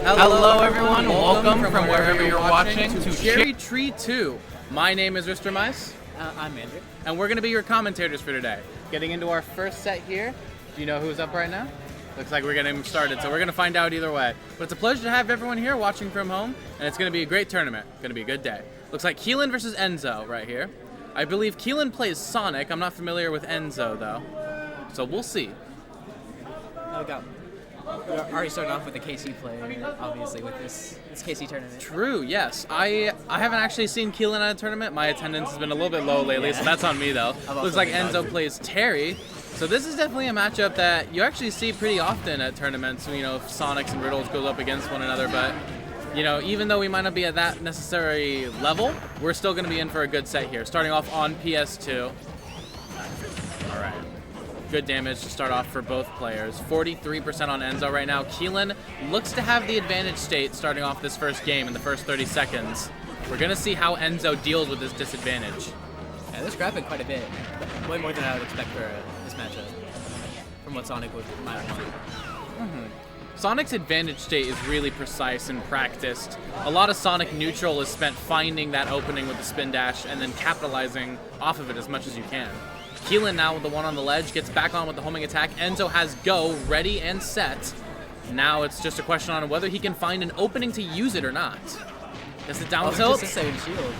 Hello everyone, welcome from wherever you're watching to Cherry Tree 2. My name is Mr. Mice. I'm Andrew. And we're going to be your commentators for today. Getting into our first set here. Do you know who's up right now? Looks like we're getting started, so we're going to find out either way. But it's a pleasure to have everyone here watching from home, and it's going to be a great tournament. Going to be a good day. Looks like Kealan versus Enzø right here. I believe Kealan plays Sonic. I'm not familiar with Enzø though. So we'll see. We're already starting off with a KC player, obviously, with this KC tournament. True, yes. I haven't actually seen Kealan at a tournament. My attendance has been a little bit low lately, so that's on me, though. Looks like Enzø plays Terry. So this is definitely a matchup that you actually see pretty often at tournaments, you know, if Sonics and Riddles goes up against one another. But, you know, even though we might not be at that necessary level, we're still going to be in for a good set here. Starting off on PS2. All right. Good damage to start off for both players. 43% on Enzø right now. Kealan looks to have the advantage state starting off this first game in the first 30 seconds. We're going to see how Enzø deals with this disadvantage. Yeah, they're scrapping quite a bit. Way more than I would expect for this matchup, from what Sonic might want. Sonic's advantage state is really precise and practiced. A lot of Sonic neutral is spent finding that opening with the spin dash and then capitalizing off of it as much as you can. Kealan now with the one on the ledge, gets back on with the homing attack. Enzø has go, ready and set. Now it's just a question on whether he can find an opening to use it or not. Does it down tilt? Just a second shield.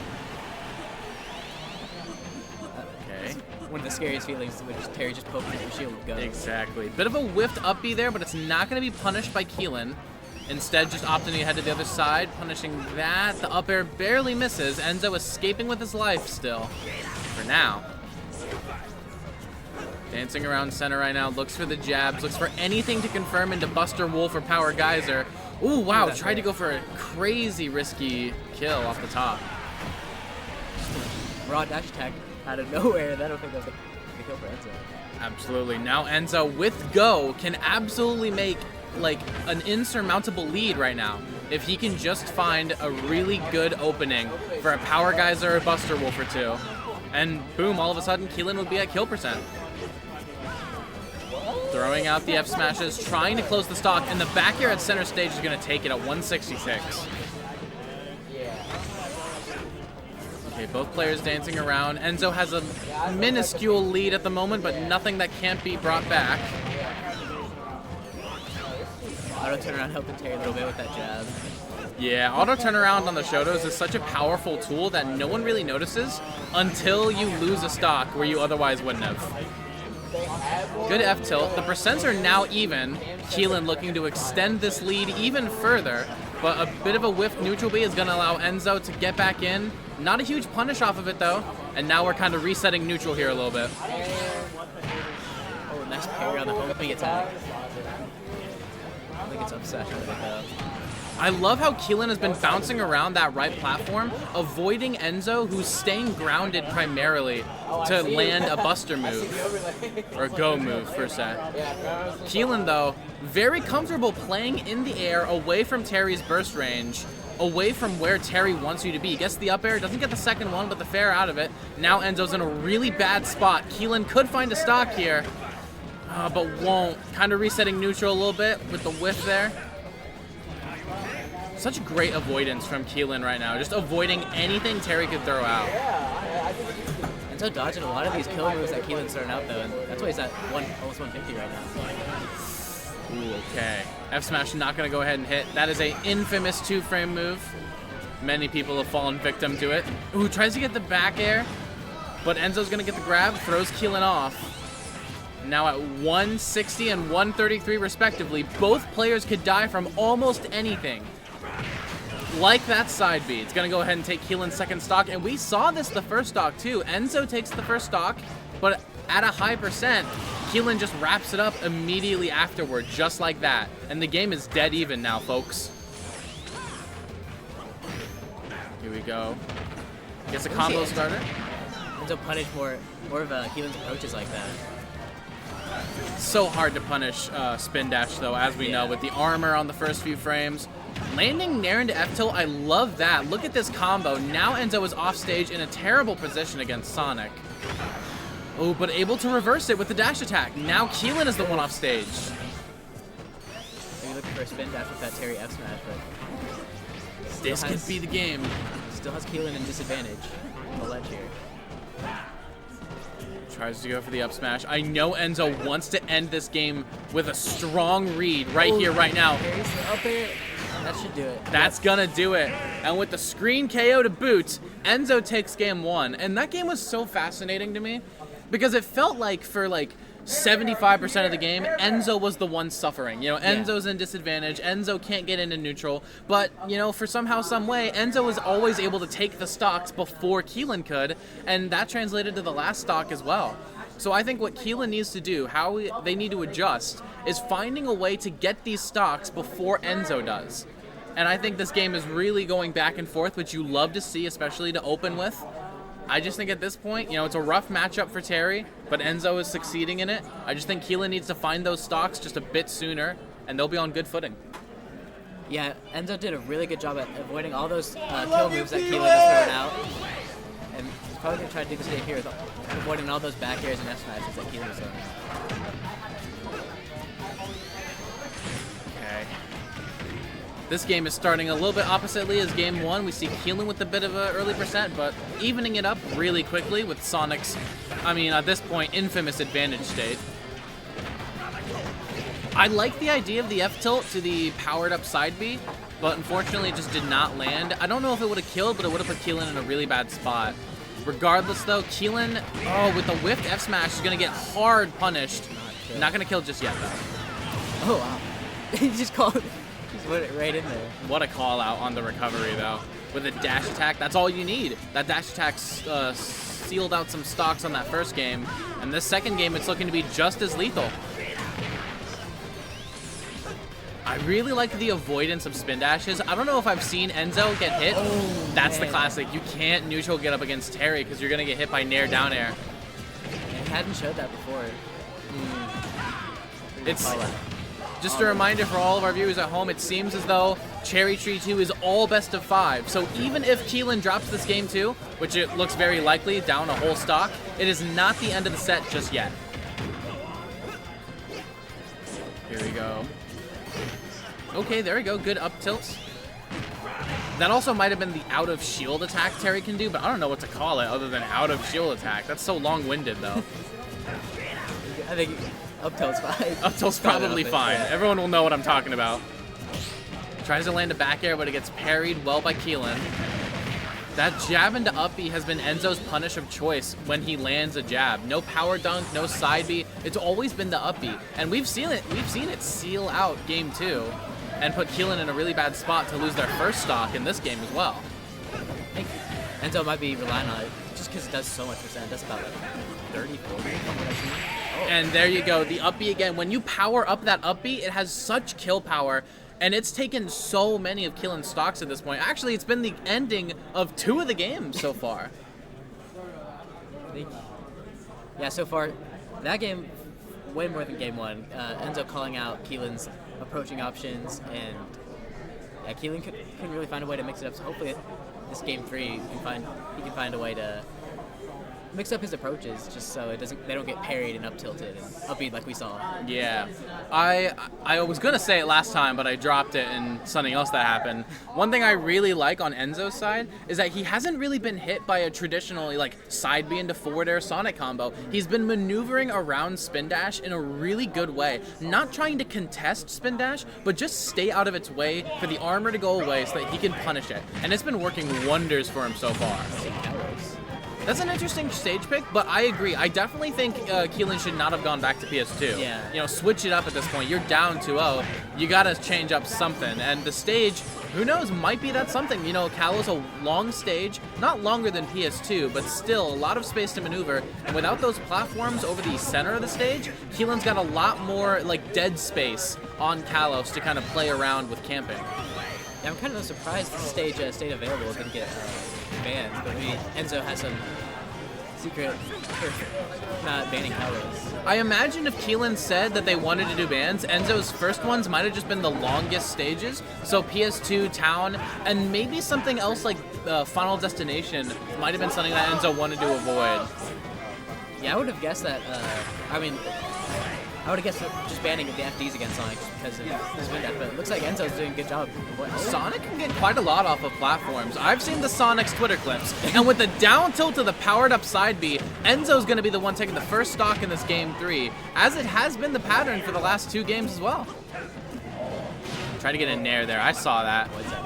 Okay. One of the scariest feelings when Terry just poked your shield with go. Exactly. Bit of a whiffed up B there, but it's not going to be punished by Kealan. Instead, just opting ahead to the other side, punishing that. The up air barely misses. Enzø escaping with his life still. For now. Dancing around center right now, looks for the jabs, looks for anything to confirm into Buster Wolf or Power Geyser. Ooh, wow, tried to go for a crazy risky kill off the top. Raw dash attack out of nowhere. I don't think that was a kill for Enzø. Absolutely. Now Enzø with go can absolutely make like an insurmountable lead right now. If he can just find a really good opening for a Power Geyser or Buster Wolf or two. And boom, all of a sudden Kealan would be at kill percent. Throwing out the F smashes, trying to close the stock, and the back air at center stage is going to take it at 166. Okay, both players dancing around. Enzø has a minuscule lead at the moment, but nothing that can't be brought back. Auto turnaround helping Terry a little bit with that jab. Yeah, auto turnaround on the Shotos is such a powerful tool that no one really notices until you lose a stock where you otherwise wouldn't have. Good F tilt. The percents are now even. Kealan looking to extend this lead even further, but a bit of a whiffed neutral B is going to allow Enzø to get back in. Not a huge punish off of it though, and now we're kind of resetting neutral here a little bit. Oh, nice parry on the homing attack. I think it's upset with it though. I love how Kealan has been bouncing around that right platform, avoiding Enzø, who's staying grounded primarily to land a buster move, or a go move, per se. Kealan, though, very comfortable playing in the air, away from Terry's burst range, away from where Terry wants you to be. Gets the up air, doesn't get the second one, but the fair out of it. Now Enzø's in a really bad spot. Kealan could find a stock here, but won't. Kind of resetting neutral a little bit with the whiff there. Such great avoidance from Kealan right now, just avoiding anything Terry could throw out. Enzø dodging a lot of these kill moves that Kealan's starting out though, and that's why he's at almost 150 right now. Ooh, okay. F smash not gonna go ahead and hit. That is a infamous 2-frame move. Many people have fallen victim to it. Ooh, tries to get the back air, but Enzø's gonna get the grab, throws Kealan off. Now at 160 and 133 respectively, both players could die from almost anything. Like that side B. It's going to go ahead and take Kealan's second stock, and we saw this the first stock too. Enzø takes the first stock, but at a high percent, Kealan just wraps it up immediately afterward, just like that. And the game is dead even now, folks. Here we go. Gets a combo starter. Enzø punish more of Kealan's approaches like that. So hard to punish spin dash though, as we know, with the armor on the first few frames. Landing Nair into F tilt, I love that. Look at this combo. Now Enzø is off stage in a terrible position against Sonic. Oh, but able to reverse it with the dash attack. Now Kealan is the one off stage. Maybe look for for a spin dash with that Terry F smash, but This could be the game. still has Kealan in disadvantage on the ledge here. Tries to go for the up smash. I know Enzø wants to end this game with a strong read right here, right now. Parries the up air. That should do it. That's gonna do it. And with the screen KO to boot, Enzø takes game 1. And that game was so fascinating to me because it felt like for like 75% of the game, Enzø was the one suffering. You know, Enzo's in disadvantage. Enzø can't get into neutral. But, you know, for somehow, some way, Enzø was always able to take the stocks before Kealan could. And that translated to the last stock as well. So I think what Kealan needs to do, they need to adjust, is finding a way to get these stocks before Enzø does. And I think this game is really going back and forth, which you love to see, especially to open with. I just think at this point, you know, it's a rough matchup for Terry, but Enzø is succeeding in it. I just think Kealan needs to find those stocks just a bit sooner, and they'll be on good footing. Yeah, Enzø did a really good job at avoiding all those kill moves that Kealan has thrown out. And he's probably going to try to do the same here, with avoiding all those back airs and F smashes that Kealan was throwing out. Okay. This game is starting a little bit oppositely as game 1. We see Kealan with a bit of an early percent, but evening it up really quickly with Sonic's, I mean, at this point, infamous advantage state. I like the idea of the F tilt to the powered up side B, but unfortunately it just did not land. I don't know if it would have killed, but it would have put Kealan in a really bad spot. Regardless though, Kealan, with the whiffed F smash, is going to get hard punished. Not going to kill just yet though. Oh wow. He just put it right in there. What a call out on the recovery though. With a dash attack, that's all you need. That dash attack sealed out some stocks on that first game, and this second game it's looking to be just as lethal. I really like the avoidance of spin dashes. I don't know if I've seen Enzø get hit. Oh, that's man. the classic. You can't neutral get up against Terry because you're going to get hit by nair down air. He hadn't showed that before. It's just a reminder for all of our viewers at home, it seems as though Cherry Tree 2 is all best of 5. So even if Kealan drops this game too, which it looks very likely, down a whole stock, it is not the end of the set just yet. Here we go. Okay, there we go. Good up tilts. That also might have been the out of shield attack Terry can do, but I don't know what to call it other than out of shield attack. That's so long-winded though. I think up tilt's fine. Up tilt's probably fine. Yeah. Everyone will know what I'm talking about. Tries to land a back air, but it gets parried well by Kealan. That jab into up B has been Enzø's punish of choice when he lands a jab. No power dunk, no side B. It's always been the up B. And we've seen it seal out game 2 and put Kealan in a really bad spot to lose their first stock in this game as well. I think Enzø might be relying on it just because it does so much percent. It does about like 30, 40 from what I've seen. Oh. And there you go, the up B again. When you power up that up B, it has such kill power. And it's taken so many of Kealan's stocks at this point. Actually, it's been the ending of 2 of the games so far. Yeah, so far, that game, way more than game 1. Enzø calling out Kealan's approaching options, and yeah, Kealan couldn't really find a way to mix it up. So hopefully, this game 3, he can find a way to mix up his approaches just so they don't get parried and up tilted and up beat like we saw. Yeah. I was gonna say it last time, but I dropped it and something else that happened. One thing I really like on Enzø's side is that he hasn't really been hit by a traditional like side B into forward air Sonic combo. He's been maneuvering around spin dash in a really good way. Not trying to contest spin dash, but just stay out of its way for the armor to go away so that he can punish it. And it's been working wonders for him so far. That's an interesting stage pick, but I agree. I definitely think Kealan should not have gone back to PS2. Yeah. You know, switch it up at this point. You're down 2-0. You gotta change up something. And the stage, who knows, might be that something. You know, Kalo's a long stage, not longer than PS2, but still a lot of space to maneuver. And without those platforms over the center of the stage, Kealan's got a lot more like dead space on Kalos to kind of play around with camping. Yeah, I'm kind of surprised the stage stayed available. It didn't get banned, but maybe Enzø has some secret for not banning Kalos. I imagine if Kealan said that they wanted to do bans, Enzø's first ones might have just been the longest stages. So PS2, Town, and maybe something else like Final Destination might have been something that Enzø wanted to avoid. Yeah, I would have guessed that. I mean, I would have guessed just banning the FDs against Sonic because of his win death, but it looks like Enzo's doing a good job. Sonic can get quite a lot off of platforms. I've seen the Sonic's Twitter clips, and with the down tilt to the powered up side B, Enzo's going to be the one taking the first stock in this game 3, as it has been the pattern for the last 2 games as well. Try to get a nair there. I saw that. What's that?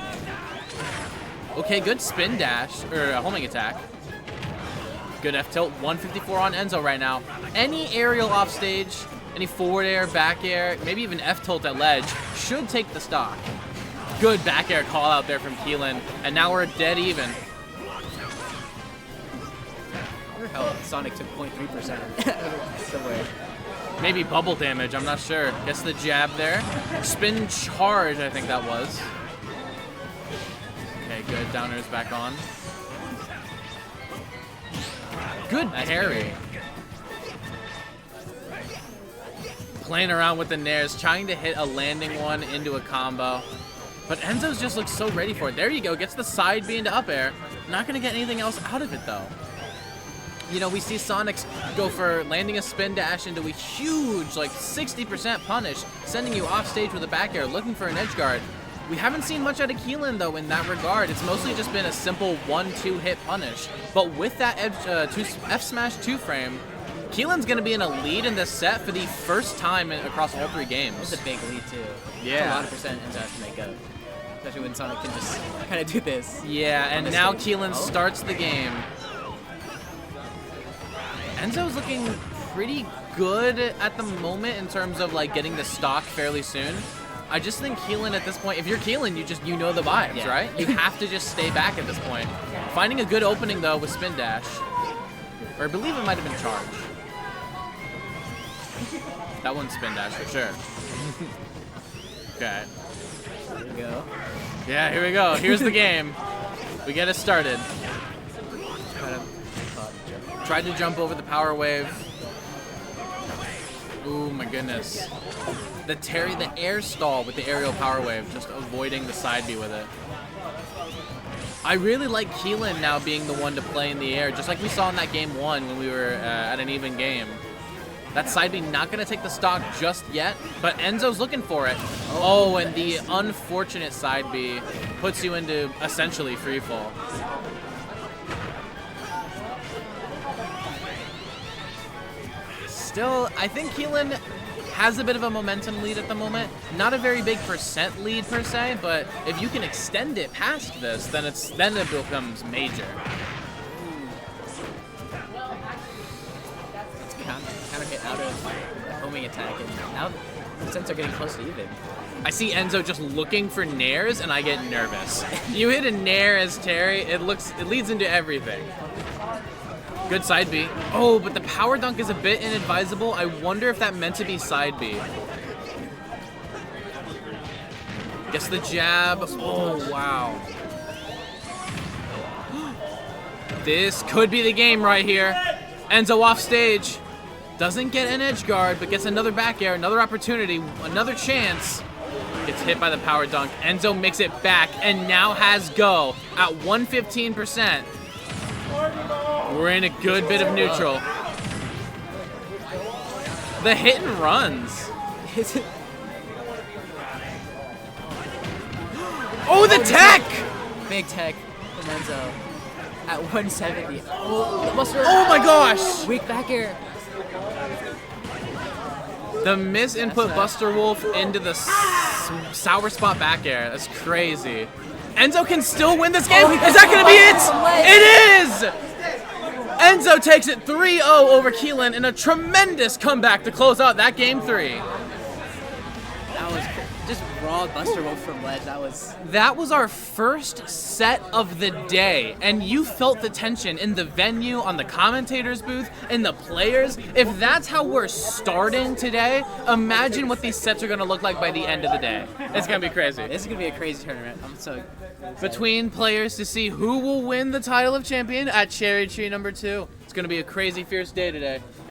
Okay, good spin dash, or a homing attack. Good F tilt, 154 on Enzø right now. Any aerial off stage, any forward air, back air, maybe even F tilt at ledge should take the stock. Good back air call out there from Kealan, and now we're dead even. I wonder how Sonic took 0.3% somewhere. Maybe bubble damage, I'm not sure. Gets the jab there. Spin charge, I think that was. Okay, good, downers back on. Good parry. Playing around with the nairs, trying to hit a landing one into a combo. But Enzø's just looks so ready for it. There you go, gets the side B into up air. Not gonna get anything else out of it though. You know, we see Sonic go for landing a spin dash into a huge, like 60% punish, sending you off stage with a back air, looking for an edge guard. We haven't seen much out of Kealan, though, in that regard. It's mostly just been a simple 1-2 hit punish. But with that F smash 2 frame, Kealan's going to be in a lead in this set for the first time across all 3 games. It's a big lead, too. Yeah. A lot of percent Enzø has to make up. Especially when Sonic can just kind of do this. Yeah, and now Kealan starts the game. Enzø's looking pretty good at the moment in terms of like getting the stock fairly soon. I just think Kealan at this point, if you're Kealan, you know the vibes, Yeah. right? You have to just stay back at this point. Finding a good opening though with spin dash, or I believe it might have been charge. That one's spin dash for sure. Okay. Here we go. Yeah, here we go. Here's the game. We get it started. Tried to jump over the power wave. Ooh, my goodness. The air stall with the aerial power wave, just avoiding the side B with it. I really like Kealan now being the one to play in the air, just like we saw in that game 1 when we were at an even game. That side B not going to take the stock just yet, but Enzø's looking for it. Oh, and the unfortunate side B puts you into essentially free fall. Still, I think Kealan has a bit of a momentum lead at the moment. Not a very big percent lead per se, but if you can extend it past this, then it becomes major. It's kind of hit out of the homing attack, and now the percents are getting close to even. I see Enzø just looking for nairs, and I get nervous. You hit a nair as Terry, it leads into everything. Good side B. Oh, but the power dunk is a bit inadvisable. I wonder if that meant to be side B. Gets the jab. Oh, wow. This could be the game right here. Enzø off stage. Doesn't get an edge guard, but gets another back air, another opportunity, another chance. Gets hit by the power dunk. Enzø makes it back and now has go at 115%. We're in a good bit of neutral. The hit and runs. Oh, the tech! Big tech from Enzø at 170. Oh, Buster. Oh my gosh! Weak back air. The misinput Buster Wolf into the sour spot back air. That's crazy. Enzø can still win this game. Is that going to be it? It is! Enzø takes it 3-0 over Kealan in a tremendous comeback to close out that game 3. That was just raw Buster Wolf from ledge. That was our first set of the day, and you felt the tension in the venue, on the commentators booth, in the players. If that's how we're starting today, imagine what these sets are going to look like by the end of the day. It's going to be crazy. This is going to be a crazy tournament. I'm so excited. Between players to see who will win the title of champion at Cherry Tree number 2. It's going to be a crazy fierce day today.